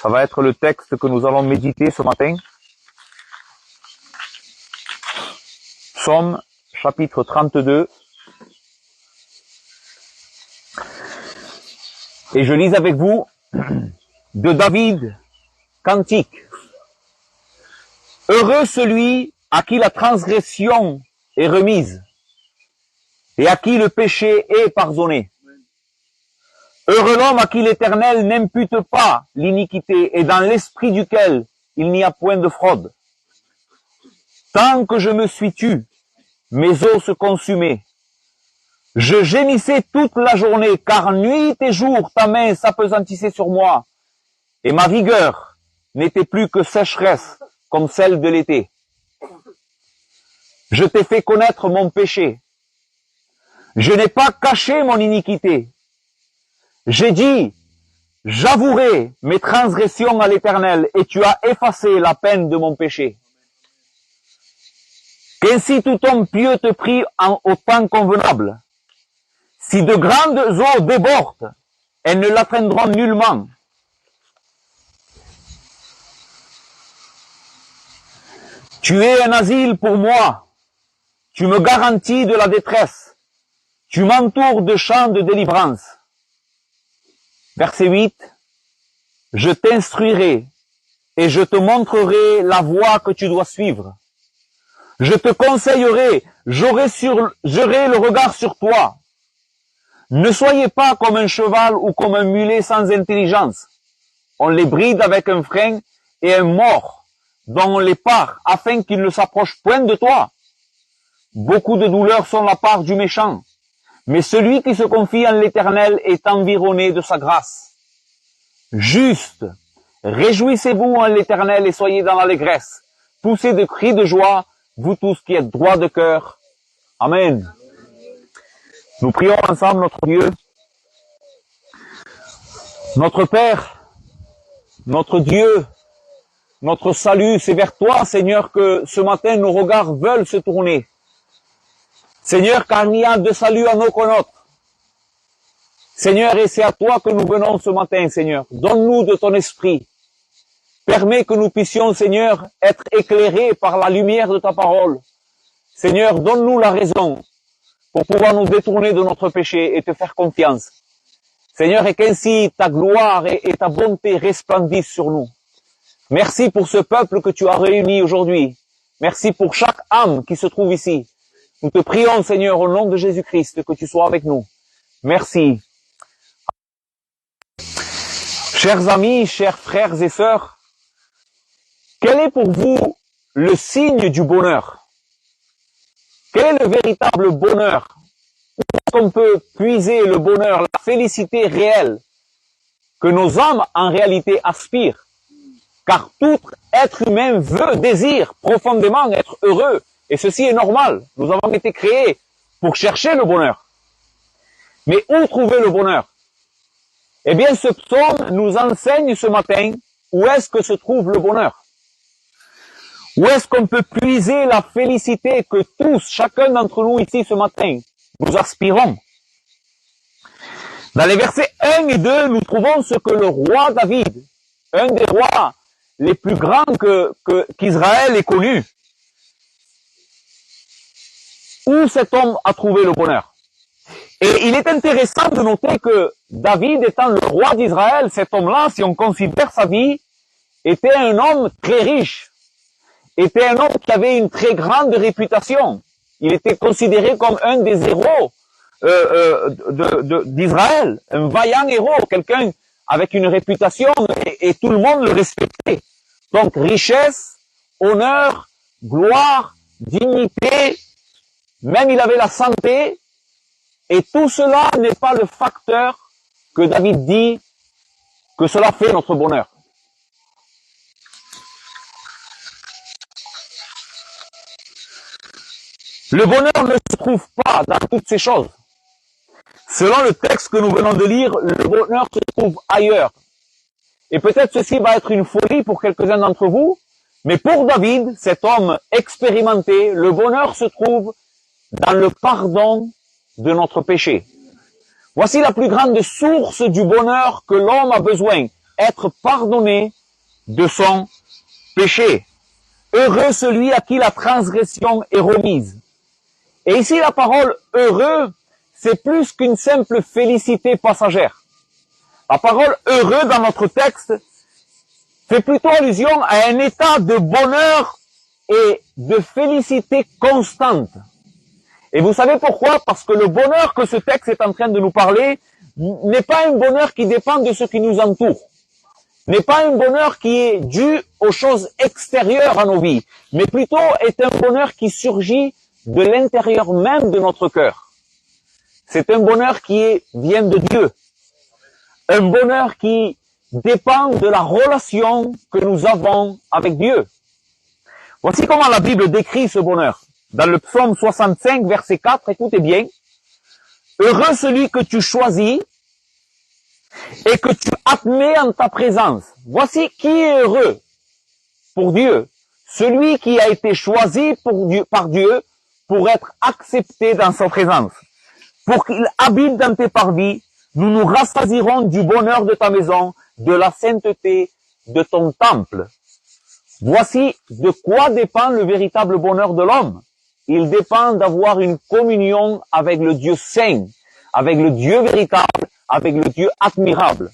Ça va être le texte que nous allons méditer ce matin. Psaume, chapitre 32. Et je lis avec vous de David, cantique. Heureux celui à qui la transgression est remise et à qui le péché est pardonné. Heureux l'homme à qui l'Éternel n'impute pas l'iniquité et dans l'esprit duquel il n'y a point de fraude. Tant que je me suis tu, mes os se consumaient. Je gémissais toute la journée, car nuit et jour ta main s'appesantissait sur moi, et ma vigueur n'était plus que sécheresse comme celle de l'été. Je t'ai fait connaître mon péché. Je n'ai pas caché mon iniquité. J'ai dit, j'avouerai mes transgressions à l'Éternel, et tu as effacé la peine de mon péché. Qu'ainsi tout homme pieux te prie au temps convenable. Si de grandes eaux débordent, elles ne l'atteindront nullement. Tu es un asile pour moi. Tu me garantis de la détresse. Tu m'entoures de chants de délivrance. Verset 8. Je t'instruirai et je te montrerai la voie que tu dois suivre. Je te conseillerai, j'aurai le regard sur toi. Ne soyez pas comme un cheval ou comme un mulet sans intelligence. On les bride avec un frein et un mors dont on les part afin qu'ils ne s'approchent point de toi. Beaucoup de douleurs sont la part du méchant, mais celui qui se confie en l'Éternel est environné de sa grâce. Juste, réjouissez-vous en l'Éternel et soyez dans l'allégresse. Poussez de cris de joie, vous tous qui êtes droits de cœur. Amen. Nous prions ensemble notre Dieu, notre Père, notre Dieu, notre salut. C'est vers toi, Seigneur, que ce matin nos regards veulent se tourner. Seigneur, car il n'y a de salut en aucun autre. Seigneur, et c'est à toi que nous venons ce matin, Seigneur. Donne-nous de ton esprit. Permets que nous puissions, Seigneur, être éclairés par la lumière de ta parole. Seigneur, donne-nous la raison pour pouvoir nous détourner de notre péché et te faire confiance. Seigneur, et qu'ainsi ta gloire et ta bonté resplendissent sur nous. Merci pour ce peuple que tu as réuni aujourd'hui. Merci pour chaque âme qui se trouve ici. Nous te prions, Seigneur, au nom de Jésus-Christ, que tu sois avec nous. Merci. Chers amis, chers frères et sœurs, quel est pour vous le signe du bonheur? Quel est le véritable bonheur? Où est-ce qu'on peut puiser le bonheur, la félicité réelle que nos âmes en réalité aspirent? Car tout être humain désire profondément être heureux. Et ceci est normal. Nous avons été créés pour chercher le bonheur. Mais où trouver le bonheur? Eh bien, ce psaume nous enseigne ce matin où est-ce que se trouve le bonheur. Où est-ce qu'on peut puiser la félicité que tous, chacun d'entre nous ici ce matin, nous aspirons? Dans les versets 1 et 2, nous trouvons ce que le roi David, un des rois les plus grands qu'Israël ait connu, où cet homme a trouvé le bonheur. Et il est intéressant de noter que David étant le roi d'Israël, cet homme-là, si on considère sa vie, était un homme très riche, était un homme qui avait une très grande réputation. Il était considéré comme un des héros d'Israël, un vaillant héros, quelqu'un avec une réputation et tout le monde le respectait. Donc richesse, honneur, gloire, dignité, même il avait la santé, et tout cela n'est pas le facteur que David dit que cela fait notre bonheur. Le bonheur ne se trouve pas dans toutes ces choses. Selon le texte que nous venons de lire, le bonheur se trouve ailleurs. Et peut-être ceci va être une folie pour quelques-uns d'entre vous, mais pour David, cet homme expérimenté, le bonheur se trouve dans le pardon de notre péché. Voici la plus grande source du bonheur que l'homme a besoin. être pardonné de son péché. Heureux celui à qui la transgression est remise. Et ici, la parole heureux, c'est plus qu'une simple félicité passagère. La parole heureux dans notre texte fait plutôt allusion à un état de bonheur et de félicité constante. Et vous savez pourquoi? Parce que le bonheur que ce texte est en train de nous parler n'est pas un bonheur qui dépend de ce qui nous entoure, n'est pas un bonheur qui est dû aux choses extérieures à nos vies, mais plutôt est un bonheur qui surgit de l'intérieur même de notre cœur. C'est un bonheur qui vient de Dieu, un bonheur qui dépend de la relation que nous avons avec Dieu. Voici comment la Bible décrit ce bonheur. Dans le psaume 65, verset 4, écoutez bien. Heureux celui que tu choisis et que tu admets en ta présence. Voici qui est heureux pour Dieu. Celui qui a été choisi par Dieu pour être accepté dans sa présence. Pour qu'il habite dans tes parvis, nous nous rassasierons du bonheur de ta maison, de la sainteté de ton temple. Voici de quoi dépend le véritable bonheur de l'homme. Il dépend d'avoir une communion avec le Dieu saint, avec le Dieu véritable, avec le Dieu admirable.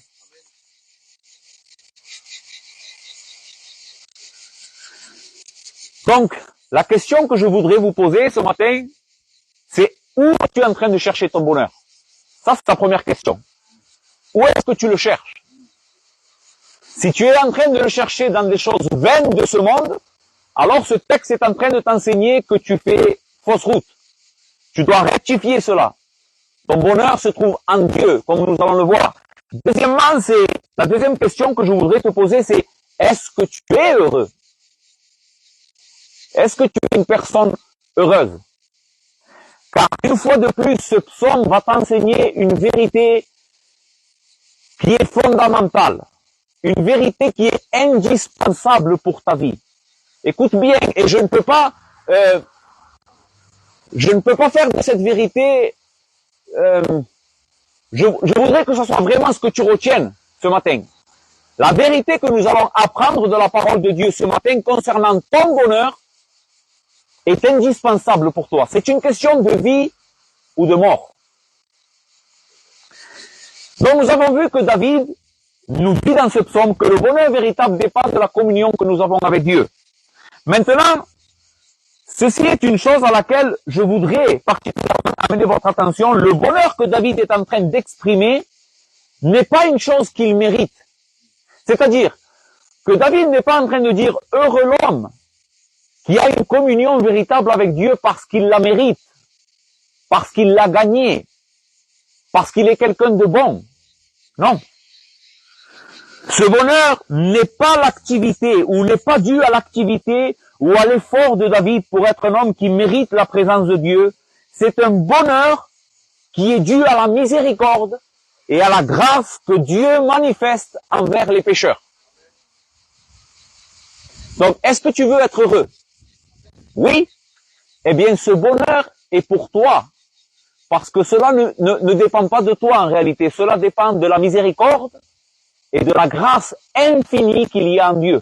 Donc, la question que je voudrais vous poser ce matin, c'est où es-tu en train de chercher ton bonheur? Ça, c'est ta première question. Où est-ce que tu le cherches? Si tu es en train de le chercher dans des choses vaines de ce monde, alors ce texte est en train de t'enseigner que tu fais fausse route. Tu dois rectifier cela. Ton bonheur se trouve en Dieu, comme nous allons le voir. Deuxièmement, la deuxième question que je voudrais te poser, c'est est-ce que tu es heureux? Est-ce que tu es une personne heureuse? Car une fois de plus, ce psaume va t'enseigner une vérité qui est fondamentale. Une vérité qui est indispensable pour ta vie. Écoute bien, et je ne peux pas faire de cette vérité, je voudrais que ce soit vraiment ce que tu retiennes ce matin. La vérité que nous allons apprendre de la parole de Dieu ce matin concernant ton bonheur est indispensable pour toi. C'est une question de vie ou de mort. Donc nous avons vu que David nous dit dans ce psaume que le bonheur véritable dépend de la communion que nous avons avec Dieu. Maintenant, ceci est une chose à laquelle je voudrais particulièrement amener votre attention. Le bonheur que David est en train d'exprimer n'est pas une chose qu'il mérite. C'est-à-dire que David n'est pas en train de dire « heureux l'homme qui a une communion véritable avec Dieu parce qu'il la mérite, parce qu'il l'a gagnée, parce qu'il est quelqu'un de bon ». Non. Ce bonheur n'est pas l'activité ou n'est pas dû à l'activité ou à l'effort de David pour être un homme qui mérite la présence de Dieu. C'est un bonheur qui est dû à la miséricorde et à la grâce que Dieu manifeste envers les pécheurs. Donc, est-ce que tu veux être heureux? Oui. Eh bien, ce bonheur est pour toi. Parce que cela ne dépend pas de toi en réalité. Cela dépend de la miséricorde et de la grâce infinie qu'il y a en Dieu.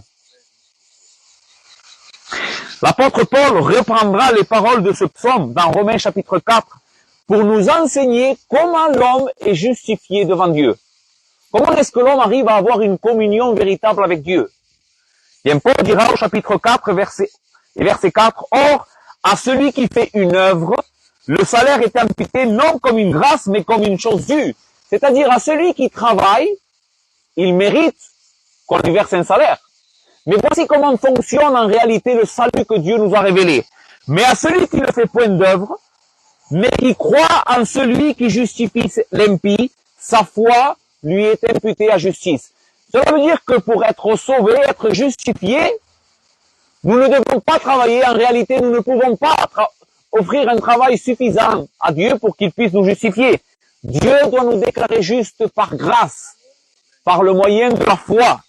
L'apôtre Paul reprendra les paroles de ce psaume dans Romains chapitre 4 pour nous enseigner comment l'homme est justifié devant Dieu. Comment est-ce que l'homme arrive à avoir une communion véritable avec Dieu? Bien, Paul dira au chapitre 4, verset 4, « Or, à celui qui fait une œuvre, le salaire est imputé non comme une grâce, mais comme une chose due. » C'est-à-dire à celui qui travaille, il mérite qu'on lui verse un salaire. Mais voici comment fonctionne en réalité le salut que Dieu nous a révélé. Mais à celui qui ne fait point d'œuvre, mais qui croit en celui qui justifie l'impie, sa foi lui est imputée à justice. Cela veut dire que pour être sauvé, être justifié, nous ne devons pas travailler. En réalité, nous ne pouvons pas offrir un travail suffisant à Dieu pour qu'il puisse nous justifier. Dieu doit nous déclarer juste par grâce, par le moyen de la foi.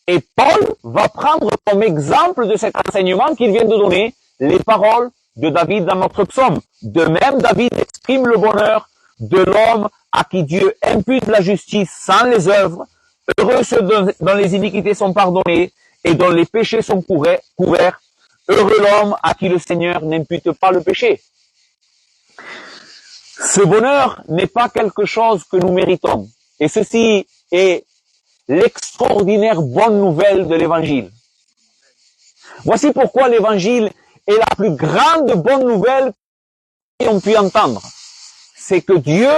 Et Paul va prendre comme exemple de cet enseignement qu'il vient de donner les paroles de David dans notre psaume. De même, David exprime le bonheur de l'homme à qui Dieu impute la justice sans les œuvres, Heureux ceux dont les iniquités sont pardonnées et dont les péchés sont couverts. Heureux l'homme à qui le Seigneur n'impute pas le péché. Ce bonheur n'est pas quelque chose que nous méritons. Et ceci est l'extraordinaire bonne nouvelle de l'Évangile. Voici pourquoi l'Évangile est la plus grande bonne nouvelle qu'on puisse entendre. C'est que Dieu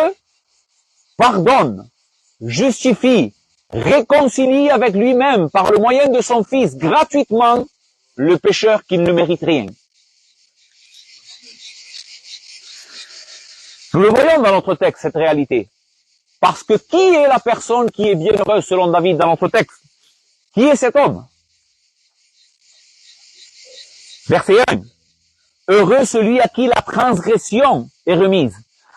pardonne, justifie, réconcilie avec lui-même par le moyen de son Fils gratuitement le pécheur qui ne mérite rien. Nous le voyons dans notre texte, cette réalité. Parce que qui est la personne qui est bienheureuse selon David dans notre texte? Qui est cet homme? Verset 1. Heureux celui à qui la transgression est remise,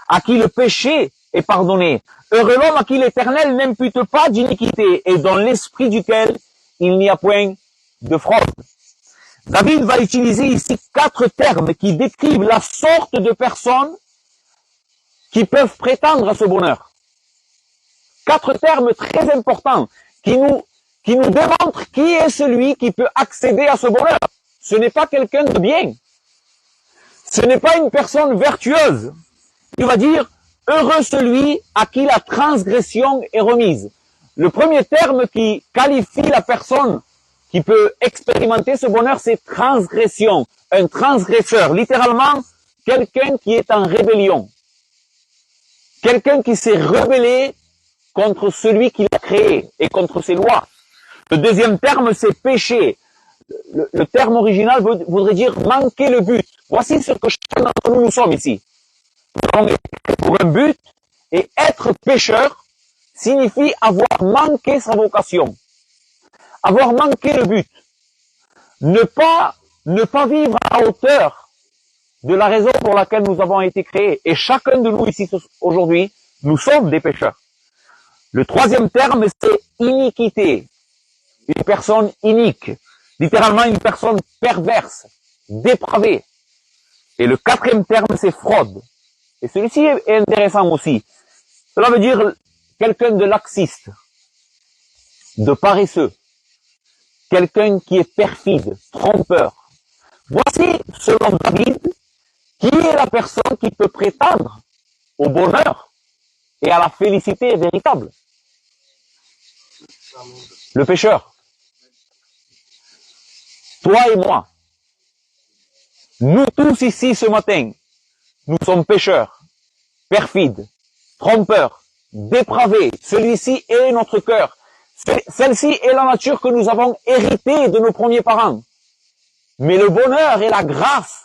à qui le péché est pardonné. Heureux l'homme à qui l'Éternel n'impute pas d'iniquité et dans l'esprit duquel il n'y a point de fraude. David va utiliser ici 4 termes qui décrivent la sorte de personnes qui peuvent prétendre à ce bonheur. 4 termes très importants qui nous démontrent qui est celui qui peut accéder à ce bonheur. Ce n'est pas quelqu'un de bien. Ce n'est pas une personne vertueuse. Il va dire, heureux celui à qui la transgression est remise. Le premier terme qui qualifie la personne qui peut expérimenter ce bonheur, c'est transgression. Un transgresseur, littéralement, quelqu'un qui est en rébellion. Quelqu'un qui s'est rebellé contre celui qui l'a créé et contre ses lois. Le deuxième terme, c'est péché. Le terme original voudrait dire manquer le but. Voici ce que chacun d'entre nous sommes ici. Nous sommes pour un but, et être pécheur signifie avoir manqué sa vocation. Avoir manqué le but. Ne pas vivre à la hauteur de la raison pour laquelle nous avons été créés. Et chacun de nous ici aujourd'hui, nous sommes des pécheurs. Le troisième terme, c'est iniquité. Une personne inique. Littéralement une personne perverse, dépravée. Et le quatrième terme, c'est fraude. Et celui-ci est intéressant aussi. Cela veut dire quelqu'un de laxiste, de paresseux, quelqu'un qui est perfide, trompeur. Voici, selon David, qui est la personne qui peut prétendre au bonheur et à la félicité véritable. Le pécheur. Toi et moi. Nous tous ici ce matin, nous sommes pécheurs, perfides, trompeurs, dépravés. Celui-ci est notre cœur. Celle-ci est la nature que nous avons héritée de nos premiers parents. Mais le bonheur et la grâce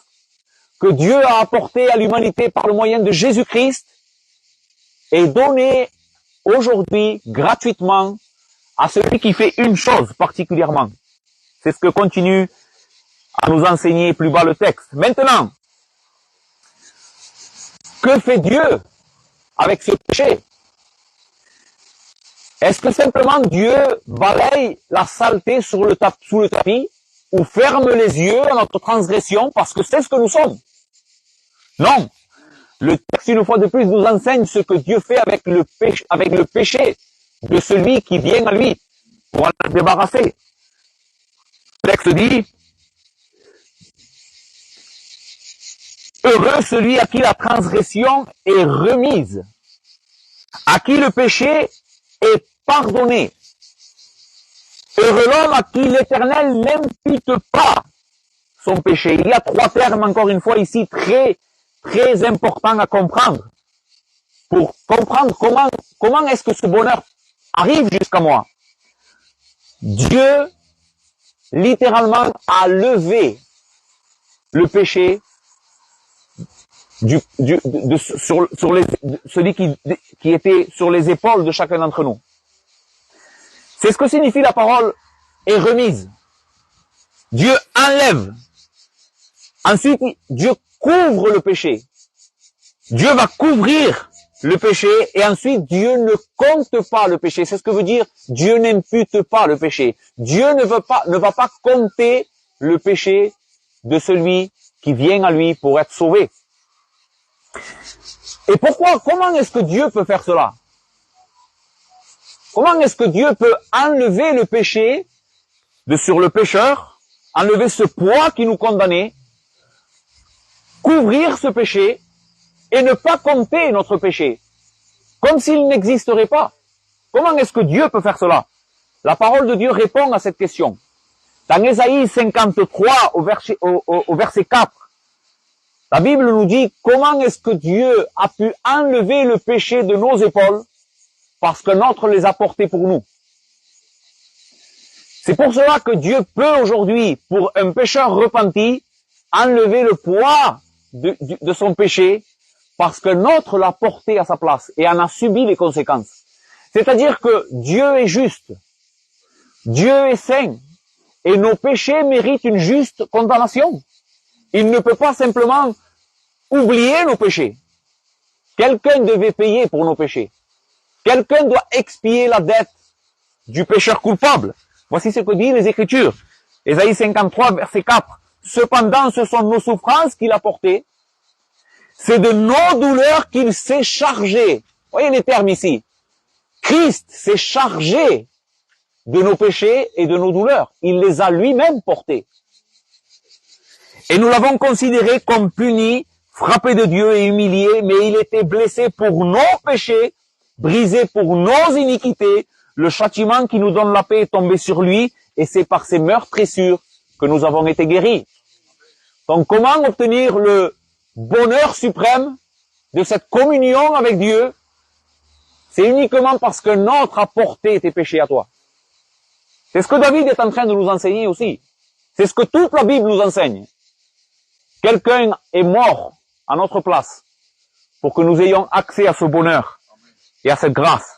que Dieu a apporté à l'humanité par le moyen de Jésus-Christ est donné aujourd'hui gratuitement à celui qui fait une chose particulièrement. C'est ce que continue à nous enseigner plus bas le texte. Maintenant, que fait Dieu avec ce péché? Est-ce que simplement Dieu balaye la saleté sous le tapis ou ferme les yeux à notre transgression parce que c'est ce que nous sommes? Non. Le texte, une fois de plus, nous enseigne ce que Dieu fait avec le péché de celui qui vient à lui pour en débarrasser. Le texte dit, heureux celui à qui la transgression est remise, à qui le péché est pardonné. Heureux l'homme à qui l'Éternel n'impute pas son péché. Il y a 3 termes, encore une fois, ici, très importants à comprendre. Pour comprendre comment est-ce que ce bonheur arrive jusqu'à moi. Dieu, littéralement, a levé le péché celui qui était sur les épaules de chacun d'entre nous. C'est ce que signifie la parole est remise. Dieu enlève. Ensuite, Dieu couvre le péché. Dieu va couvrir le péché et ensuite Dieu ne compte pas le péché. C'est ce que veut dire Dieu n'impute pas le péché. Dieu ne va pas compter le péché de celui qui vient à lui pour être sauvé. Et comment est-ce que Dieu peut faire cela? Comment est-ce que Dieu peut enlever le péché de sur le pécheur, enlever ce poids qui nous condamnait, couvrir ce péché et ne pas compter notre péché, comme s'il n'existerait pas? Comment est-ce que Dieu peut faire cela? La parole de Dieu répond à cette question. Dans Ésaïe 53, au verset 4, la Bible nous dit comment est-ce que Dieu a pu enlever le péché de nos épaules parce que notre les a portés pour nous. C'est pour cela que Dieu peut aujourd'hui, pour un pécheur repenti, enlever le poids de son péché parce que notre l'a porté à sa place et en a subi les conséquences. C'est-à-dire que Dieu est juste, Dieu est saint et nos péchés méritent une juste condamnation. Il ne peut pas simplement oublier nos péchés. Quelqu'un devait payer pour nos péchés. Quelqu'un doit expier la dette du pécheur coupable. Voici ce que disent les Écritures. Ésaïe 53, verset 4. Cependant, ce sont nos souffrances qu'il a portées. C'est de nos douleurs qu'il s'est chargé. Voyez les termes ici. Christ s'est chargé de nos péchés et de nos douleurs. Il les a lui-même portés. Et nous l'avons considéré comme puni, frappé de Dieu et humilié, mais il était blessé pour nos péchés, brisé pour nos iniquités. Le châtiment qui nous donne la paix est tombé sur lui, et c'est par ses meurtrissures que nous avons été guéris. Donc comment obtenir le bonheur suprême de cette communion avec Dieu? C'est uniquement parce que notre a porté tes péchés à toi. C'est ce que David est en train de nous enseigner aussi. C'est ce que toute la Bible nous enseigne. Quelqu'un est mort à notre place pour que nous ayons accès à ce bonheur et à cette grâce.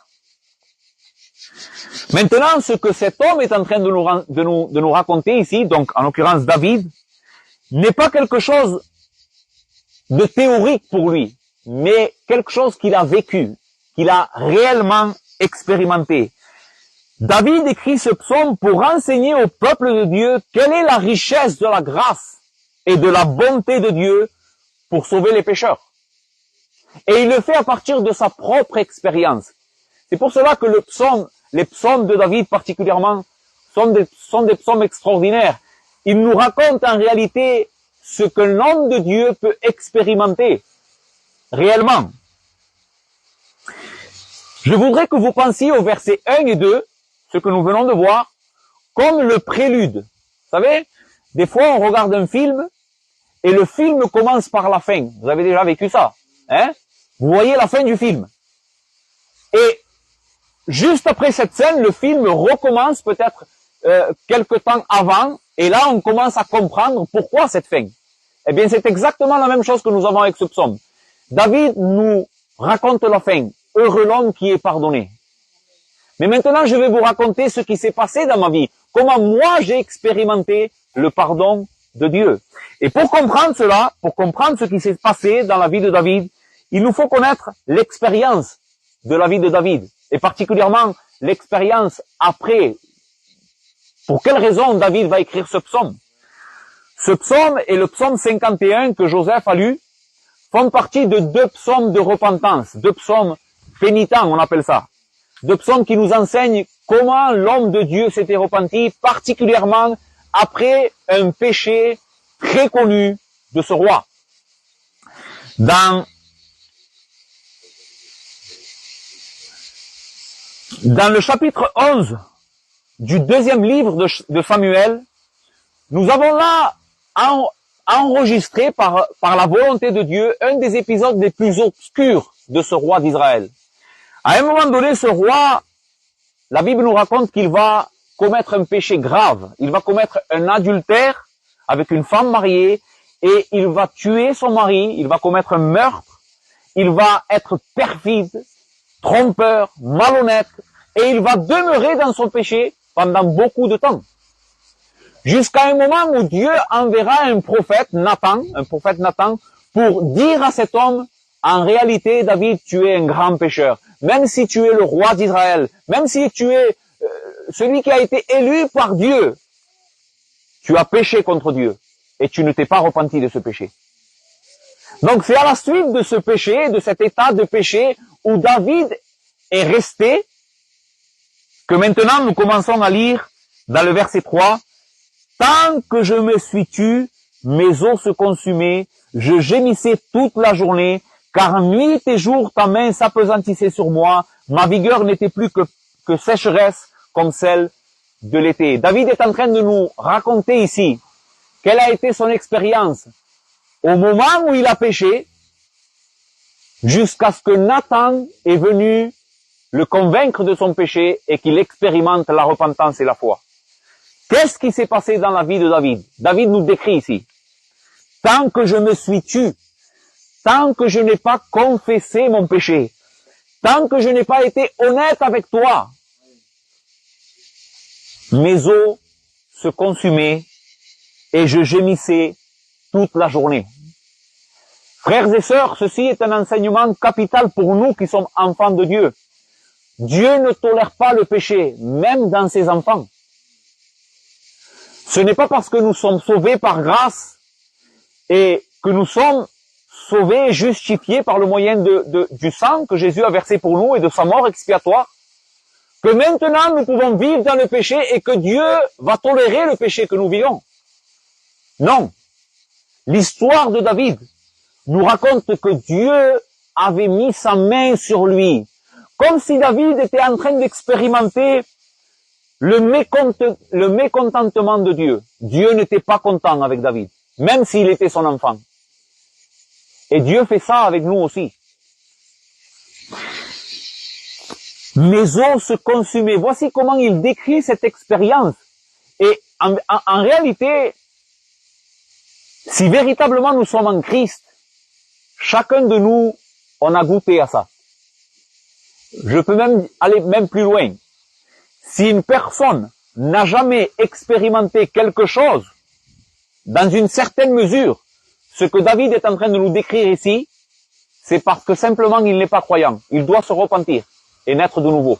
Maintenant, ce que cet homme est en train de nous raconter ici, donc en l'occurrence David, n'est pas quelque chose de théorique pour lui, mais quelque chose qu'il a vécu, qu'il a réellement expérimenté. David écrit ce psaume pour enseigner au peuple de Dieu quelle est la richesse de la grâce et de la bonté de Dieu pour sauver les pécheurs. Et il le fait à partir de sa propre expérience. C'est pour cela que les psaumes de David particulièrement, sont des psaumes extraordinaires. Ils nous racontent en réalité ce que l'homme de Dieu peut expérimenter réellement. Je voudrais que vous pensiez au verset 1 et 2, ce que nous venons de voir, comme le prélude. Vous savez, des fois on regarde un film et le film commence par la fin. Vous avez déjà vécu ça, hein? Vous voyez la fin du film. Et juste après cette scène, le film recommence peut-être quelque temps avant, et là on commence à comprendre pourquoi cette fin. Eh bien c'est exactement la même chose que nous avons avec ce psaume. David nous raconte la fin. Heureux l'homme qui est pardonné. Mais maintenant je vais vous raconter ce qui s'est passé dans ma vie. Comment moi j'ai expérimenté le pardon de Dieu. Et pour comprendre cela, pour comprendre ce qui s'est passé dans la vie de David, il nous faut connaître l'expérience de la vie de David. Et particulièrement l'expérience après. Pour quelle raison David va écrire ce psaume? Ce psaume et le psaume 51 que Joseph a lu font partie de deux psaumes de repentance, deux psaumes pénitents, on appelle ça. Deux psaumes qui nous enseignent comment l'homme de Dieu s'était repenti, particulièrement après un péché très connu de ce roi. Dans le chapitre 11 du deuxième livre de Samuel, nous avons là enregistré par la volonté de Dieu un des épisodes les plus obscurs de ce roi d'Israël. À un moment donné, ce roi, la Bible nous raconte qu'il va commettre un péché grave. Il va commettre un adultère avec une femme mariée et il va tuer son mari, il va commettre un meurtre, il va être perfide, trompeur, malhonnête et il va demeurer dans son péché pendant beaucoup de temps. Jusqu'à un moment où Dieu enverra un prophète Nathan, pour dire à cet homme, en réalité, David, tu es un grand pécheur. Même si tu es le roi d'Israël, même si tu es celui qui a été élu par Dieu, tu as péché contre Dieu et tu ne t'es pas repenti de ce péché. Donc c'est à la suite de ce péché, de cet état de péché, où David est resté que maintenant nous commençons à lire dans le verset 3, « Tant que je me suis tu, mes os se consumaient, je gémissais toute la journée, car nuit et jour ta main s'appesantissait sur moi, ma vigueur n'était plus que sécheresse comme celle de l'été. » David est en train de nous raconter ici quelle a été son expérience au moment où il a péché, jusqu'à ce que Nathan est venu le convaincre de son péché et qu'il expérimente la repentance et la foi. Qu'est-ce qui s'est passé dans la vie de David? David nous décrit ici. Tant que je me suis tu, tant que je n'ai pas confessé mon péché, tant que je n'ai pas été honnête avec toi, mes os se consumaient et je gémissais toute la journée. Frères et sœurs, ceci est un enseignement capital pour nous qui sommes enfants de Dieu. Dieu ne tolère pas le péché, même dans ses enfants. Ce n'est pas parce que nous sommes sauvés par grâce et que nous sommes sauvés et justifiés par le moyen du sang que Jésus a versé pour nous et de sa mort expiatoire, que maintenant nous pouvons vivre dans le péché et que Dieu va tolérer le péché que nous vivons. Non. L'histoire de David nous raconte que Dieu avait mis sa main sur lui, comme si David était en train d'expérimenter le mécontentement de Dieu. Dieu n'était pas content avec David, même s'il était son enfant. Et Dieu fait ça avec nous aussi. Mes os se consumaient. Voici comment il décrit cette expérience. Et en réalité, si véritablement nous sommes en Christ, chacun de nous, on a goûté à ça. Je peux même aller plus loin. Si une personne n'a jamais expérimenté quelque chose, dans une certaine mesure, ce que David est en train de nous décrire ici, c'est parce que simplement il n'est pas croyant. Il doit se repentir et naître de nouveau.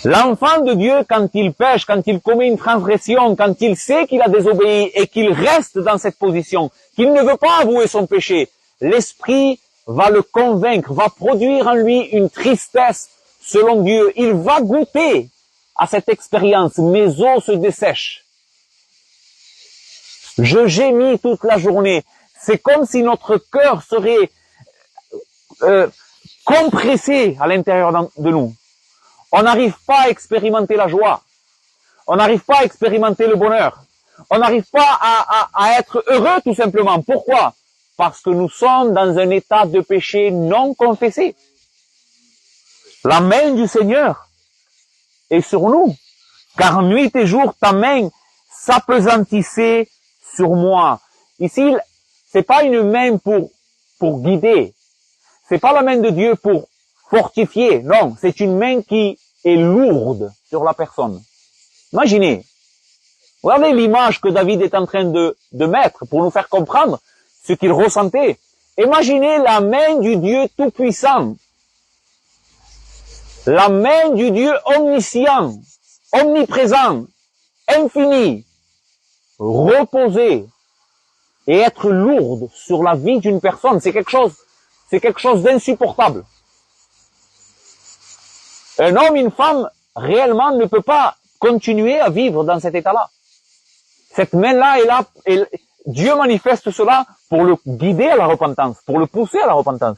L'enfant de Dieu, quand il pêche, quand il commet une transgression, quand il sait qu'il a désobéi et qu'il reste dans cette position, qu'il ne veut pas avouer son péché, l'Esprit va le convaincre, va produire en lui une tristesse selon Dieu. Il va goûter à cette expérience. Mes os se dessèchent. Je gémis toute la journée. C'est comme si notre cœur serait compressé à l'intérieur de nous. On n'arrive pas à expérimenter la joie. On n'arrive pas à expérimenter le bonheur. On n'arrive pas à être heureux tout simplement. Pourquoi? Parce que nous sommes dans un état de péché non confessé. La main du Seigneur est sur nous. Car nuit et jour, ta main s'appesantissait sur moi. Ici, c'est pas une main pour guider. C'est pas la main de Dieu pour fortifier. Non, c'est une main qui est lourde sur la personne. Imaginez. Regardez l'image que David est en train de mettre pour nous faire comprendre ce qu'il ressentait. Imaginez la main du Dieu Tout-Puissant. La main du Dieu omniscient, omniprésent, infini, reposer et être lourde sur la vie d'une personne. C'est quelque chose d'insupportable. Un homme, une femme, réellement ne peut pas continuer à vivre dans cet état-là. Cette main-là est là, et Dieu manifeste cela pour le guider à la repentance, pour le pousser à la repentance.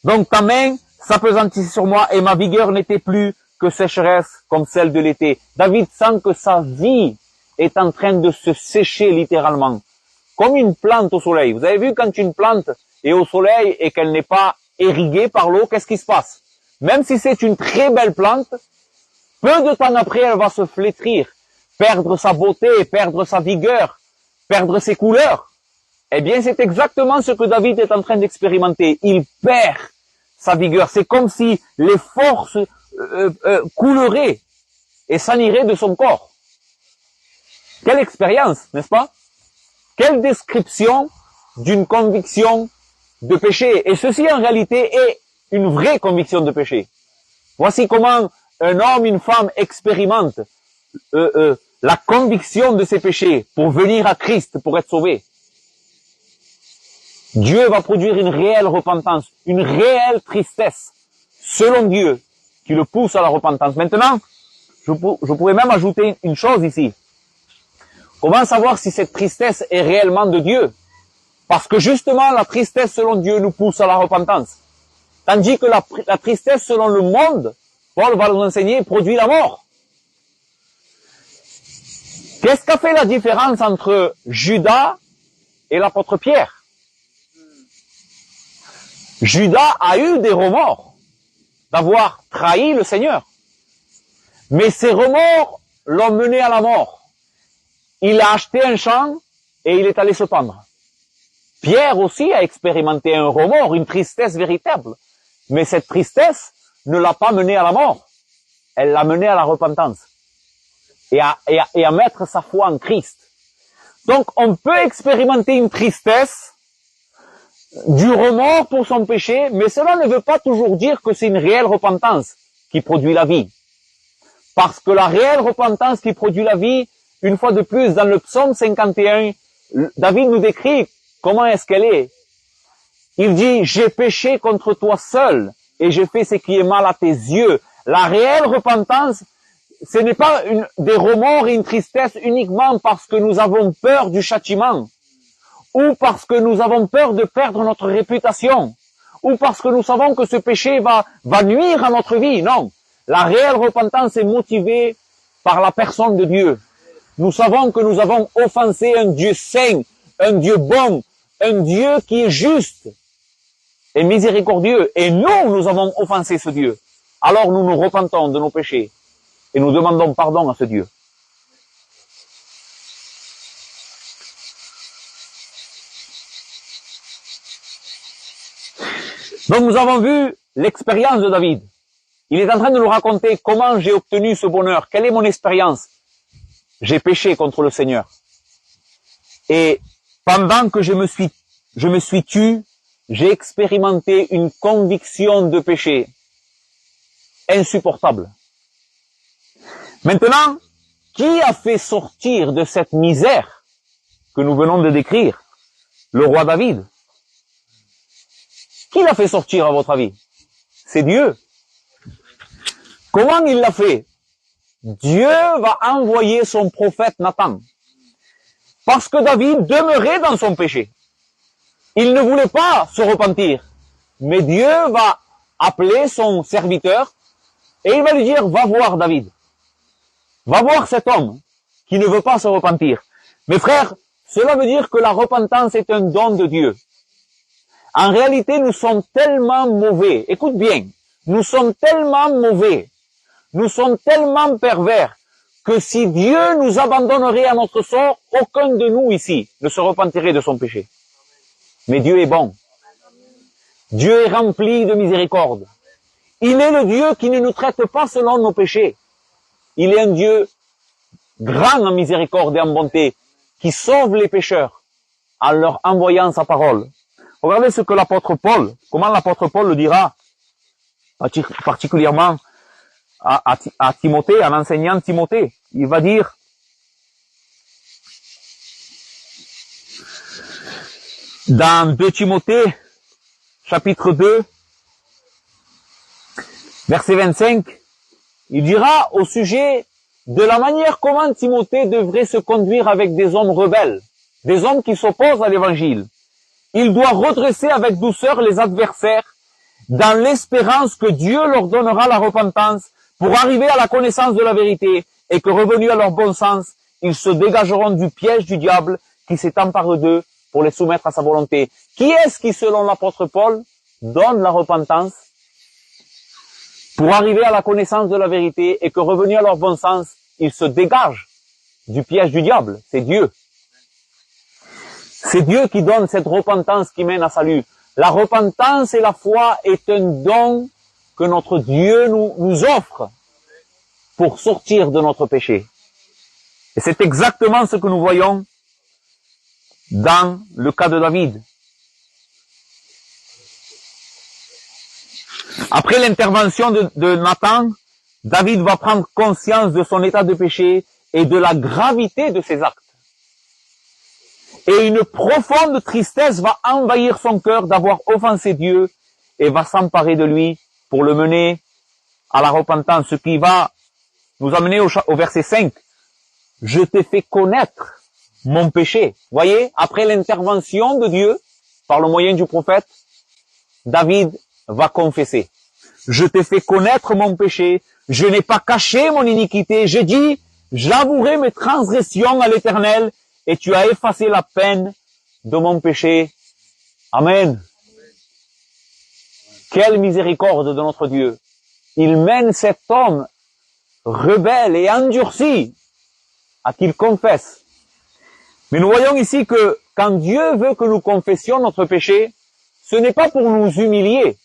Donc ta main s'appesantissait sur moi et ma vigueur n'était plus que sécheresse comme celle de l'été. David sent que sa vie est en train de se sécher littéralement, comme une plante au soleil. Vous avez vu quand une plante est au soleil et qu'elle n'est pas irriguée par l'eau, qu'est-ce qui se passe? Même si c'est une très belle plante, peu de temps après, elle va se flétrir, perdre sa beauté, perdre sa vigueur, perdre ses couleurs. Eh bien, c'est exactement ce que David est en train d'expérimenter. Il perd sa vigueur. C'est comme si les forces couleraient et s'en iraient de son corps. Quelle expérience, n'est-ce pas? Quelle description d'une conviction de péché. Et ceci, en réalité, est une vraie conviction de péché. Voici comment un homme, une femme expérimente la conviction de ses péchés pour venir à Christ, pour être sauvé. Dieu va produire une réelle repentance, une réelle tristesse selon Dieu qui le pousse à la repentance. Maintenant, je pourrais même ajouter une chose ici. Comment savoir si cette tristesse est réellement de Dieu? Parce que justement, la tristesse selon Dieu nous pousse à la repentance. Tandis que la tristesse selon le monde, Paul va nous enseigner, produit la mort. Qu'est-ce qu'a fait la différence entre Judas et l'apôtre Pierre? Judas a eu des remords d'avoir trahi le Seigneur. Mais ces remords l'ont mené à la mort. Il a acheté un champ et il est allé se pendre. Pierre aussi a expérimenté un remords, une tristesse véritable. Mais cette tristesse ne l'a pas mené à la mort. Elle l'a mené à la repentance. Et à mettre sa foi en Christ. Donc on peut expérimenter une tristesse, du remords pour son péché, mais cela ne veut pas toujours dire que c'est une réelle repentance qui produit la vie. Parce que la réelle repentance qui produit la vie, une fois de plus, dans le psaume 51, David nous décrit comment est-ce qu'elle est. Il dit, j'ai péché contre toi seul, et j'ai fait ce qui est mal à tes yeux. La réelle repentance, ce n'est pas des remords et une tristesse uniquement parce que nous avons peur du châtiment, ou parce que nous avons peur de perdre notre réputation, ou parce que nous savons que ce péché va nuire à notre vie. Non. La réelle repentance est motivée par la personne de Dieu. Nous savons que nous avons offensé un Dieu saint, un Dieu bon, un Dieu qui est juste et miséricordieux. Et nous avons offensé ce Dieu. Alors nous nous repentons de nos péchés et nous demandons pardon à ce Dieu. Donc nous avons vu l'expérience de David. Il est en train de nous raconter comment j'ai obtenu ce bonheur, quelle est mon expérience. J'ai péché contre le Seigneur. Et pendant que je me suis tu, j'ai expérimenté une conviction de péché insupportable. Maintenant, qui a fait sortir de cette misère que nous venons de décrire le roi David? Qui l'a fait sortir à votre avis? C'est Dieu. Comment il l'a fait? Dieu va envoyer son prophète Nathan. Parce que David demeurait dans son péché. Il ne voulait pas se repentir. Mais Dieu va appeler son serviteur et il va lui dire, va voir David. Va voir cet homme qui ne veut pas se repentir. Mes frères, cela veut dire que la repentance est un don de Dieu. En réalité, nous sommes tellement mauvais. Écoute bien, nous sommes tellement mauvais. Nous sommes tellement pervers que si Dieu nous abandonnerait à notre sort, aucun de nous ici ne se repentirait de son péché. Mais Dieu est bon. Dieu est rempli de miséricorde. Il est le Dieu qui ne nous traite pas selon nos péchés. Il est un Dieu grand en miséricorde et en bonté, qui sauve les pécheurs en leur envoyant sa parole. Regardez ce que l'apôtre Paul, comment l'apôtre Paul le dira, particulièrement à Timothée, en enseignant Timothée. Il va dire, dans 2 Timothée, chapitre 2, verset 25, il dira au sujet de la manière comment Timothée devrait se conduire avec des hommes rebelles, des hommes qui s'opposent à l'évangile. Il doit redresser avec douceur les adversaires dans l'espérance que Dieu leur donnera la repentance pour arriver à la connaissance de la vérité et que revenus à leur bon sens, ils se dégageront du piège du diable qui s'est emparé d'eux pour les soumettre à sa volonté. Qui est-ce qui, selon l'apôtre Paul, donne la repentance pour arriver à la connaissance de la vérité et que revenus à leur bon sens, ils se dégagent du piège du diable? C'est Dieu. C'est Dieu qui donne cette repentance qui mène à salut. La repentance et la foi est un don que notre Dieu nous offre pour sortir de notre péché. Et c'est exactement ce que nous voyons dans le cas de David. Après l'intervention de Nathan, David va prendre conscience de son état de péché et de la gravité de ses actes. Et une profonde tristesse va envahir son cœur d'avoir offensé Dieu et va s'emparer de lui pour le mener à la repentance. Ce qui va nous amener au verset 5. Je t'ai fait connaître mon péché. Voyez, après l'intervention de Dieu, par le moyen du prophète, David va confesser. Je t'ai fait connaître mon péché, je n'ai pas caché mon iniquité, j'ai dit, j'avouerai mes transgressions à l'Éternel, et tu as effacé la peine de mon péché. Amen. Quelle miséricorde de notre Dieu. Il mène cet homme rebelle et endurci à qu'il confesse. Mais nous voyons ici que quand Dieu veut que nous confessions notre péché, ce n'est pas pour nous humilier.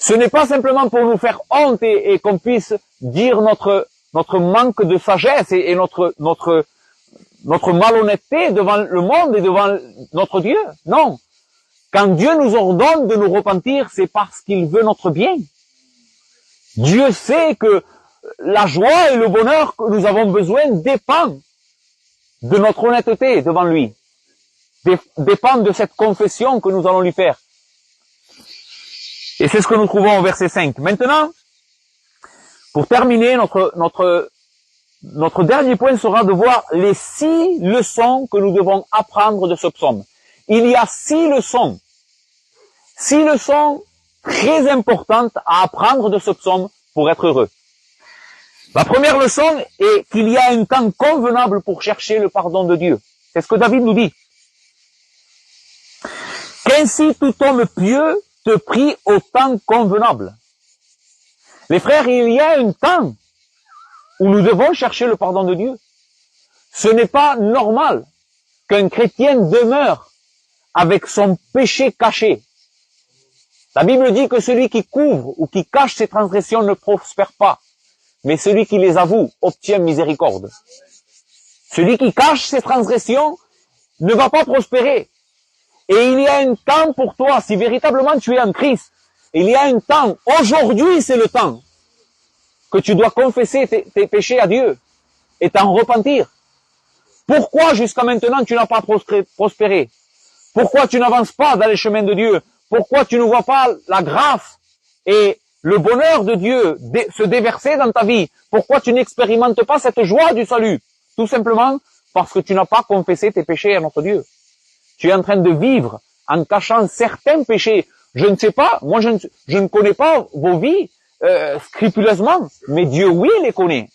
Ce n'est pas simplement pour nous faire honte et qu'on puisse dire notre manque de sagesse et notre malhonnêteté devant le monde et devant notre Dieu. Non. Quand Dieu nous ordonne de nous repentir, c'est parce qu'il veut notre bien. Dieu sait que la joie et le bonheur que nous avons besoin dépendent de notre honnêteté devant lui. Dépendent de cette confession que nous allons lui faire. Et c'est ce que nous trouvons au verset 5. Maintenant, pour terminer, notre dernier point sera de voir les 6 leçons que nous devons apprendre de ce psaume. Il y a 6 leçons. 6 leçons très importantes à apprendre de ce psaume pour être heureux. La première leçon est qu'il y a un temps convenable pour chercher le pardon de Dieu. C'est ce que David nous dit. Qu'ainsi tout homme pieux te prie au temps convenable. Les frères, il y a un temps où nous devons chercher le pardon de Dieu. Ce n'est pas normal qu'un chrétien demeure avec son péché caché. La Bible dit que celui qui couvre ou qui cache ses transgressions ne prospère pas, mais celui qui les avoue obtient miséricorde. Celui qui cache ses transgressions ne va pas prospérer. Et il y a un temps pour toi, si véritablement tu es en Christ, il y a un temps, aujourd'hui c'est le temps, que tu dois confesser tes péchés à Dieu et t'en repentir. Pourquoi jusqu'à maintenant tu n'as pas prospéré? Pourquoi tu n'avances pas dans les chemins de Dieu? Pourquoi tu ne vois pas la grâce et le bonheur de Dieu se déverser dans ta vie? Pourquoi tu n'expérimentes pas cette joie du salut? Tout simplement parce que tu n'as pas confessé tes péchés à notre Dieu. Tu es en train de vivre en cachant certains péchés. Je ne sais pas, moi je ne connais pas vos vies scrupuleusement, mais Dieu, oui, les connaît.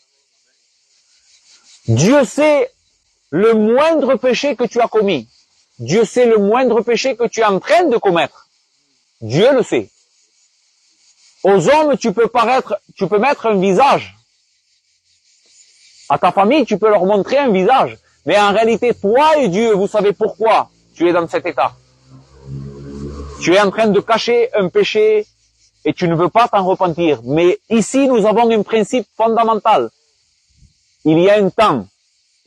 Dieu sait le moindre péché que tu as commis. Dieu sait le moindre péché que tu es en train de commettre. Dieu le sait. Aux hommes, tu peux mettre un visage. À ta famille, tu peux leur montrer un visage. Mais en réalité, toi et Dieu, vous savez pourquoi tu es dans cet état. Tu es en train de cacher un péché et tu ne veux pas t'en repentir. Mais ici, nous avons un principe fondamental. Il y a un temps.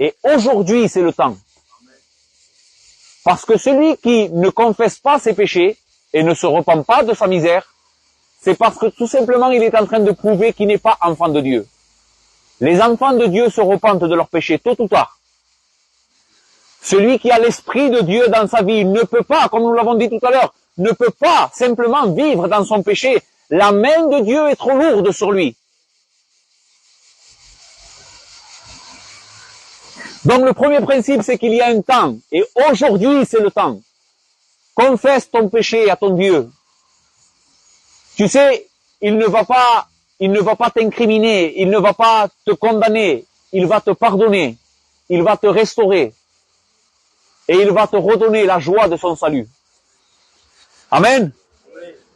Et aujourd'hui, c'est le temps. Parce que celui qui ne confesse pas ses péchés et ne se repent pas de sa misère, c'est parce que tout simplement, il est en train de prouver qu'il n'est pas enfant de Dieu. Les enfants de Dieu se repentent de leurs péchés tôt ou tard. Celui qui a l'Esprit de Dieu dans sa vie ne peut pas, comme nous l'avons dit tout à l'heure, ne peut pas simplement vivre dans son péché. La main de Dieu est trop lourde sur lui. Donc le premier principe, c'est qu'il y a un temps. Et aujourd'hui, c'est le temps. Confesse ton péché à ton Dieu. Tu sais, il ne va pas t'incriminer, il ne va pas te condamner, il va te pardonner, il va te restaurer. Et il va te redonner la joie de son salut. Amen.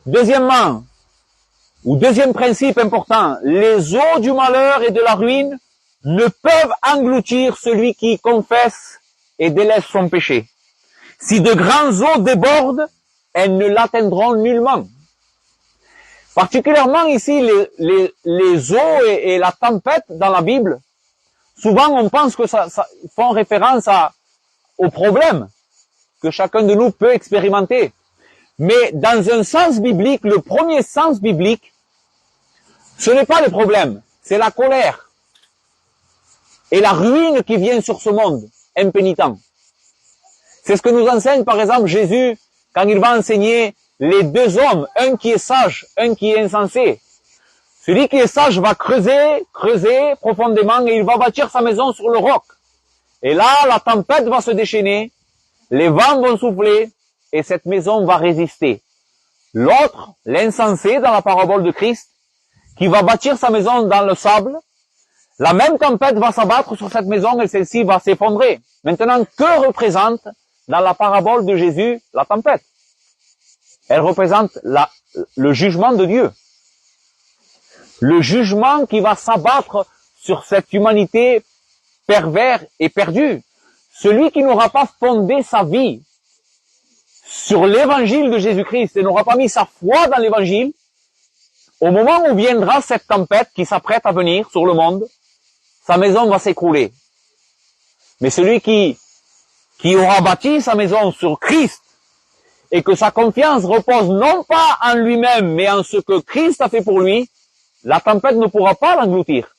Deuxièmement, ou deuxième principe important, les eaux du malheur et de la ruine ne peuvent engloutir celui qui confesse et délaisse son péché. Si de grandes eaux débordent, elles ne l'atteindront nullement. Particulièrement ici, les eaux et la tempête dans la Bible, souvent on pense que ça font référence aux problèmes que chacun de nous peut expérimenter. Mais dans un sens biblique, le premier sens biblique, ce n'est pas le problème, c'est la colère et la ruine qui vient sur ce monde impénitent. C'est ce que nous enseigne par exemple Jésus quand il va enseigner les deux hommes, un qui est sage, un qui est insensé. Celui qui est sage va creuser profondément et il va bâtir sa maison sur le roc. Et là, la tempête va se déchaîner, les vents vont souffler et cette maison va résister. L'autre, l'insensé dans la parabole de Christ, qui va bâtir sa maison dans le sable, la même tempête va s'abattre sur cette maison et celle-ci va s'effondrer. Maintenant, que représente dans la parabole de Jésus la tempête? Elle représente le jugement de Dieu. Le jugement qui va s'abattre sur cette humanité pervers et perdue. Celui qui n'aura pas fondé sa vie sur l'évangile de Jésus-Christ et n'aura pas mis sa foi dans l'évangile, au moment où viendra cette tempête qui s'apprête à venir sur le monde, sa maison va s'écrouler. Mais celui qui aura bâti sa maison sur Christ et que sa confiance repose non pas en lui-même, mais en ce que Christ a fait pour lui, la tempête ne pourra pas l'engloutir,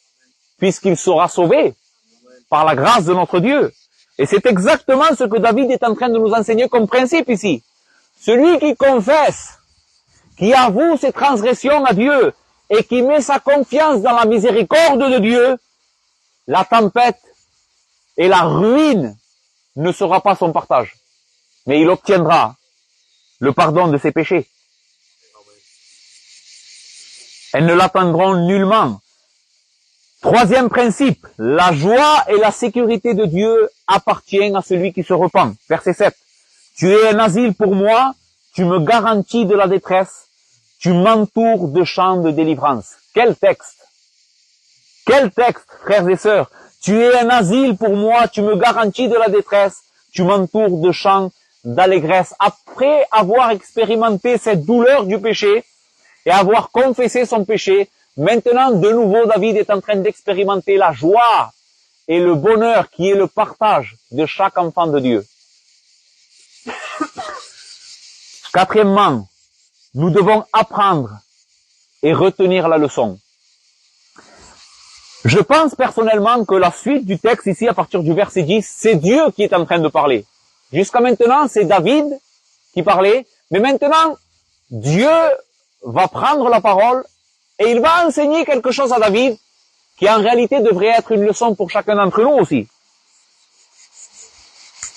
puisqu'il sera sauvé par la grâce de notre Dieu. Et c'est exactement ce que David est en train de nous enseigner comme principe ici. Celui qui confesse, qui avoue ses transgressions à Dieu et qui met sa confiance dans la miséricorde de Dieu, la tempête et la ruine ne sera pas son partage, mais il obtiendra le pardon de ses péchés. Elles ne l'atteindront nullement. Troisième principe, la joie et la sécurité de Dieu appartiennent à celui qui se repent. Verset 7. Tu es un asile pour moi, tu me garantis de la détresse, tu m'entoures de chants de délivrance. Quel texte! Quel texte, frères et sœurs! Tu es un asile pour moi, tu me garantis de la détresse, tu m'entoures de chants d'allégresse. Après avoir expérimenté cette douleur du péché et avoir confessé son péché, maintenant, de nouveau, David est en train d'expérimenter la joie et le bonheur qui est le partage de chaque enfant de Dieu. Quatrièmement, nous devons apprendre et retenir la leçon. Je pense personnellement que la suite du texte ici, à partir du verset 10, c'est Dieu qui est en train de parler. Jusqu'à maintenant, c'est David qui parlait, mais maintenant, Dieu va prendre la parole et il va enseigner quelque chose à David qui en réalité devrait être une leçon pour chacun d'entre nous aussi.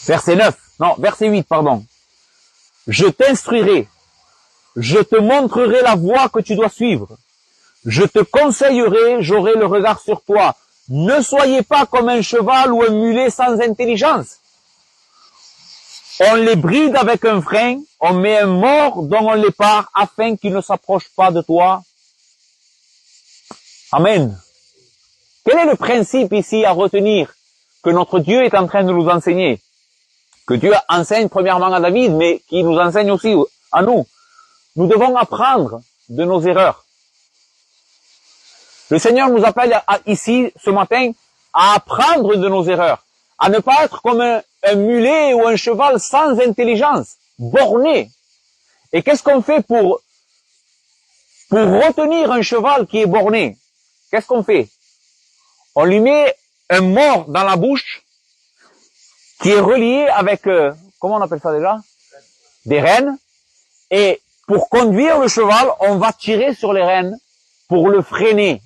Verset 8, pardon. Je t'instruirai, je te montrerai la voie que tu dois suivre. Je te conseillerai, j'aurai le regard sur toi. Ne soyez pas comme un cheval ou un mulet sans intelligence. On les bride avec un frein, on met un mort dont on les part afin qu'il ne s'approche pas de toi. Amen. Quel est le principe ici à retenir que notre Dieu est en train de nous enseigner? Que Dieu enseigne premièrement à David, mais qui nous enseigne aussi à nous. Nous devons apprendre de nos erreurs. Le Seigneur nous appelle ici, ce matin, à apprendre de nos erreurs, à ne pas être comme un mulet ou un cheval sans intelligence, borné. Et qu'est-ce qu'on fait pour retenir un cheval qui est borné? Qu'est-ce qu'on fait? On lui met un mort dans la bouche qui est relié avec, comment on appelle ça déjà? Des rênes. Et pour conduire le cheval, on va tirer sur les rênes pour le freiner,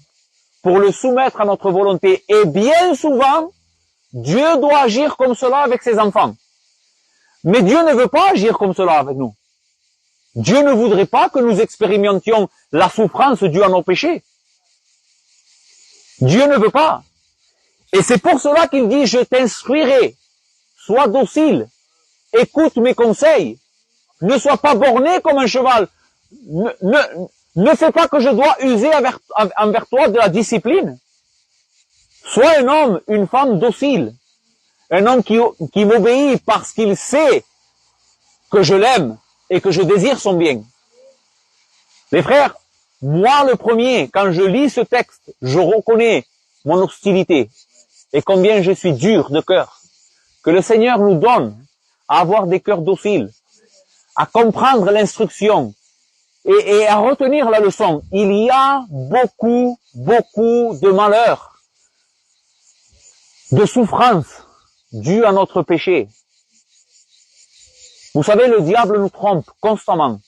pour le soumettre à notre volonté. Et bien souvent, Dieu doit agir comme cela avec ses enfants. Mais Dieu ne veut pas agir comme cela avec nous. Dieu ne voudrait pas que nous expérimentions la souffrance due à nos péchés. Dieu ne veut pas. Et c'est pour cela qu'il dit, je t'instruirai. Sois docile. Écoute mes conseils. Ne sois pas borné comme un cheval. Ne fais pas que je dois user envers toi de la discipline. Sois un homme, une femme docile. Un homme qui m'obéit parce qu'il sait que je l'aime et que je désire son bien. Les frères, moi le premier, quand je lis ce texte, je reconnais mon hostilité et combien je suis dur de cœur. Que le Seigneur nous donne à avoir des cœurs dociles, à comprendre l'instruction et à retenir la leçon. Il y a beaucoup de malheurs, de souffrances dues à notre péché. Vous savez, le diable nous trompe constamment.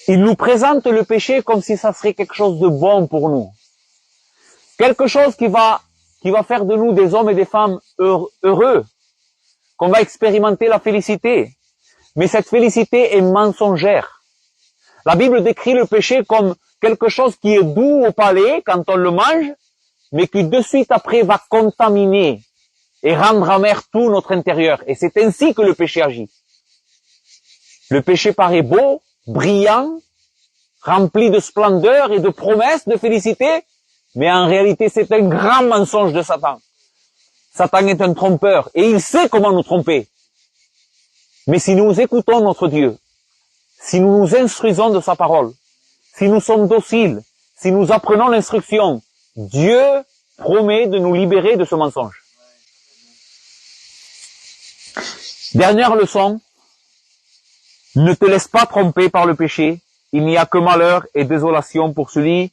il nous présente le péché comme si ça serait quelque chose de bon pour nous. Quelque chose qui va faire de nous des hommes et des femmes heureux, qu'on va expérimenter la félicité. Mais cette félicité est mensongère. La Bible décrit le péché comme quelque chose qui est doux au palais quand on le mange, mais qui de suite après va contaminer et rendre amer tout notre intérieur. Et c'est ainsi que le péché agit. Le péché paraît beau, brillant, rempli de splendeur et de promesses de félicité, mais en réalité c'est un grand mensonge de Satan. Satan est un trompeur et il sait comment nous tromper. Mais si nous écoutons notre Dieu, si nous nous instruisons de sa parole, si nous sommes dociles, si nous apprenons l'instruction, Dieu promet de nous libérer de ce mensonge. Dernière leçon, ne te laisse pas tromper par le péché, il n'y a que malheur et désolation pour celui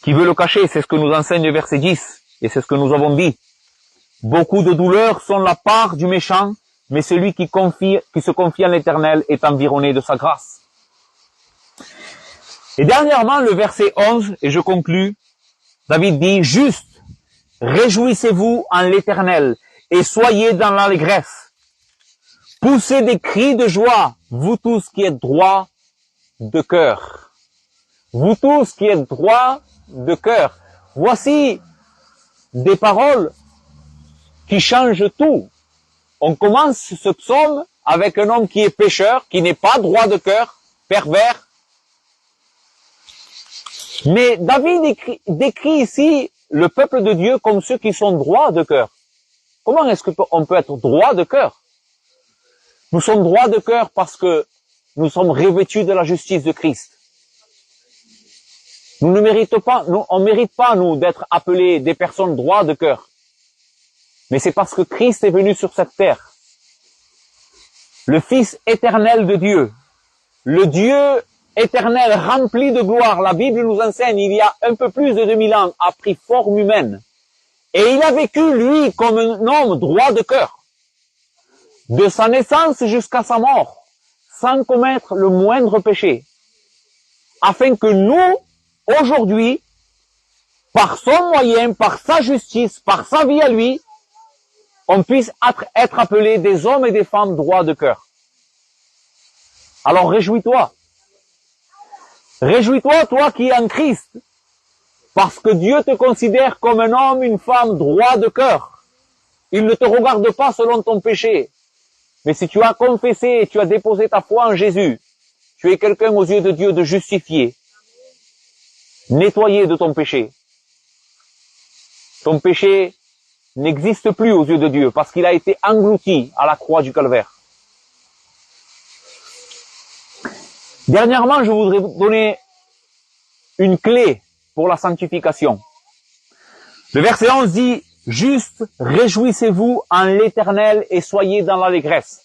qui veut le cacher. C'est ce que nous enseigne le verset 10, et c'est ce que nous avons dit. Beaucoup de douleurs sont la part du méchant, mais celui qui se confie en l'Éternel est environné de sa grâce. Et dernièrement, le verset 11, et je conclus, David dit, juste, réjouissez-vous en l'Éternel, et soyez dans l'allégresse. Poussez des cris de joie, vous tous qui êtes droits de cœur. Vous tous qui êtes droits de cœur. Voici des paroles qui changent tout. On commence ce psaume avec un homme qui est pécheur, qui n'est pas droit de cœur, pervers. Mais David décrit ici le peuple de Dieu comme ceux qui sont droits de cœur. Comment est-ce qu'on peut être droit de cœur? Nous sommes droits de cœur parce que nous sommes revêtus de la justice de Christ. On ne mérite pas, nous, d'être appelés des personnes droits de cœur. Mais c'est parce que Christ est venu sur cette terre. Le Fils éternel de Dieu. Le Dieu éternel rempli de gloire. La Bible nous enseigne, il y a un peu plus de 2000 ans, a pris forme humaine. Et il a vécu, lui, comme un homme droit de cœur. De sa naissance jusqu'à sa mort, sans commettre le moindre péché. Afin que nous, aujourd'hui, par son moyen, par sa justice, par sa vie à lui, on puisse être appelés des hommes et des femmes droits de cœur. Alors réjouis-toi. Réjouis-toi, toi qui es en Christ, parce que Dieu te considère comme un homme, une femme droit de cœur. Il ne te regarde pas selon ton péché. Mais si tu as confessé et tu as déposé ta foi en Jésus, tu es quelqu'un aux yeux de Dieu de justifié, nettoyé de ton péché. Ton péché n'existe plus aux yeux de Dieu parce qu'il a été englouti à la croix du Calvaire. Dernièrement, je voudrais vous donner une clé pour la sanctification. Le verset 11 dit, « Juste, réjouissez-vous en l'Éternel et soyez dans l'allégresse. »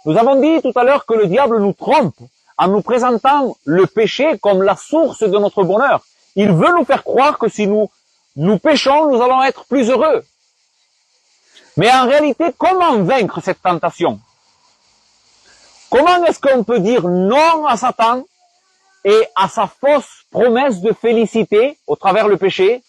Nous avons dit tout à l'heure que le diable nous trompe en nous présentant le péché comme la source de notre bonheur. Il veut nous faire croire que si nous péchons, nous allons être plus heureux. Mais en réalité, comment vaincre cette tentation? Comment est-ce qu'on peut dire non à Satan et à sa fausse promesse de félicité au travers le péché?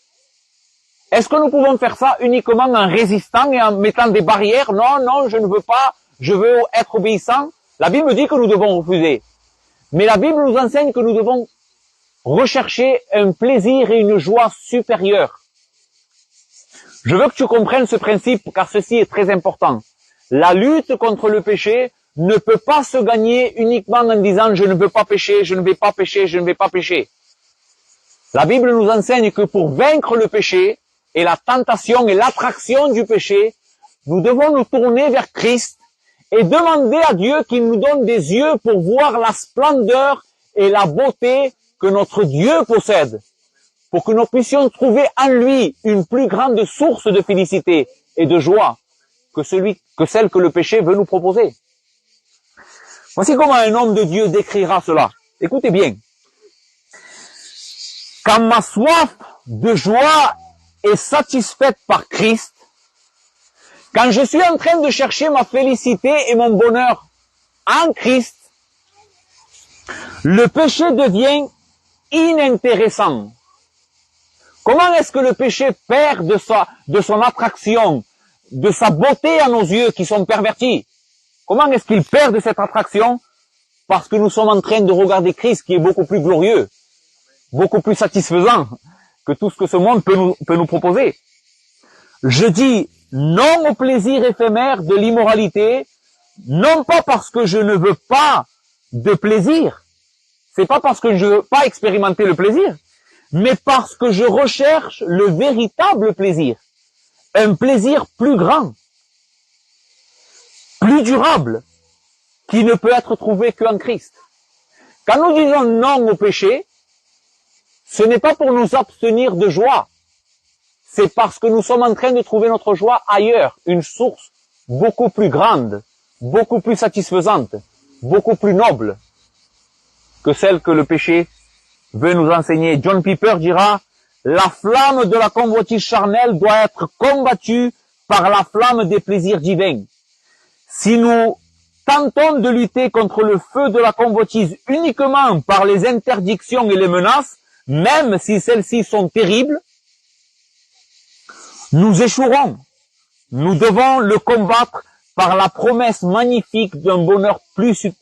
Est-ce que nous pouvons faire ça uniquement en résistant et en mettant des barrières? Non, non, je ne veux pas, je veux être obéissant. La Bible dit que nous devons refuser. Mais la Bible nous enseigne que nous devons rechercher un plaisir et une joie supérieure. Je veux que tu comprennes ce principe car ceci est très important. La lutte contre le péché ne peut pas se gagner uniquement en disant « je ne veux pas pécher, je ne vais pas pécher, je ne vais pas pécher ». La Bible nous enseigne que pour vaincre le péché et la tentation et l'attraction du péché, nous devons nous tourner vers Christ et demander à Dieu qu'il nous donne des yeux pour voir la splendeur et la beauté que notre Dieu possède, pour que nous puissions trouver en lui une plus grande source de félicité et de joie que celle que le péché veut nous proposer. Voici comment un homme de Dieu décrira cela. Écoutez bien. Quand ma soif de joie est satisfaite par Christ, quand je suis en train de chercher ma félicité et mon bonheur en Christ, Le péché devient inintéressant. Comment est-ce que le péché perd de son attraction, de sa beauté à nos yeux qui sont pervertis? Comment est-ce qu'il perd de cette attraction? Parce que nous sommes en train de regarder Christ qui est beaucoup plus glorieux, beaucoup plus satisfaisant que tout ce que ce monde peut nous proposer. Je dis non au plaisir éphémère de l'immoralité, non pas parce que je ne veux pas de plaisir, c'est pas parce que je veux pas expérimenter le plaisir, mais parce que je recherche le véritable plaisir, un plaisir plus grand, plus durable, qui ne peut être trouvé qu'en Christ. Quand nous disons non au péché, ce n'est pas pour nous abstenir de joie, c'est parce que nous sommes en train de trouver notre joie ailleurs, une source beaucoup plus grande, beaucoup plus satisfaisante, beaucoup plus noble que celle que le péché veut nous enseigner. John Piper dira, la flamme de la convoitise charnelle doit être combattue par la flamme des plaisirs divins. Si nous tentons de lutter contre le feu de la convoitise uniquement par les interdictions et les menaces, même si celles-ci sont terribles, nous échouerons. Nous devons le combattre par la promesse magnifique d'un bonheur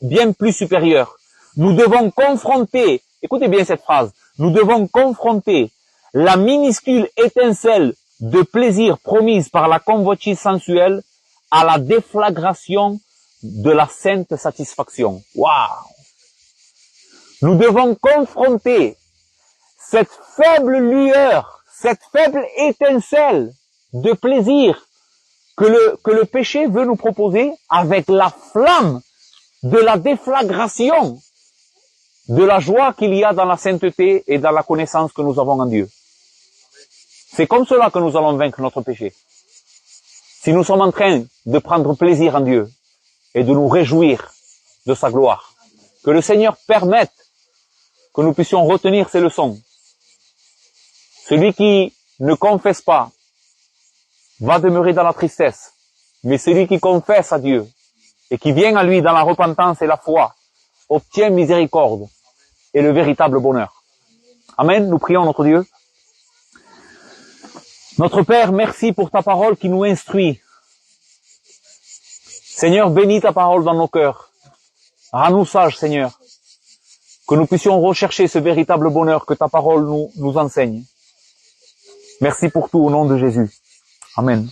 bien plus supérieur. Nous devons confronter, écoutez bien cette phrase, nous devons confronter la minuscule étincelle de plaisir promise par la convoitise sensuelle à la déflagration de la sainte satisfaction. Waouh! Nous devons confronter cette faible lueur, cette faible étincelle de plaisir que le péché veut nous proposer avec la flamme de la déflagration de la joie qu'il y a dans la sainteté et dans la connaissance que nous avons en Dieu. C'est comme cela que nous allons vaincre notre péché. Si nous sommes en train de prendre plaisir en Dieu et de nous réjouir de sa gloire, que le Seigneur permette que nous puissions retenir ces leçons. Celui qui ne confesse pas va demeurer dans la tristesse, mais celui qui confesse à Dieu et qui vient à lui dans la repentance et la foi obtient miséricorde et le véritable bonheur. Amen. Nous prions notre Dieu. Notre Père, merci pour ta parole qui nous instruit. Seigneur, bénis ta parole dans nos cœurs. Rends-nous sages, Seigneur, que nous puissions rechercher ce véritable bonheur que ta parole nous enseigne. Merci pour tout au nom de Jésus. Amen.